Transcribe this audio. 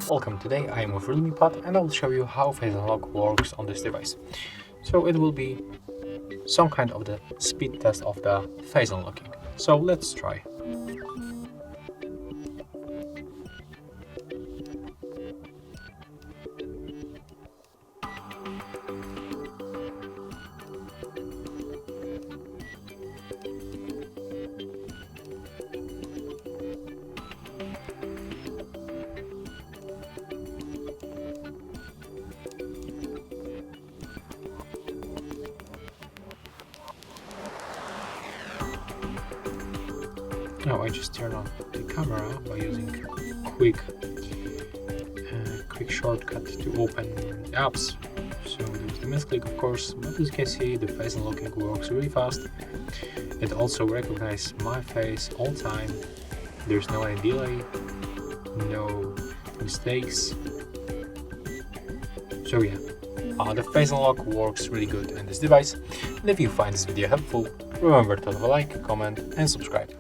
Welcome, today I am with REALME Pad and I will show you how face unlock works on this device. So it will be some kind of the speed test of the face unlocking. So let's try. Now I just turn on the camera by using quick shortcut to open the apps. So there's the misclick, of course, but as you can see, the face unlocking works really fast. It also recognizes my face all time. There's no any delay, no mistakes. So yeah, the face unlock works really good in this device. And if you find this video helpful, remember to leave a like, comment and subscribe.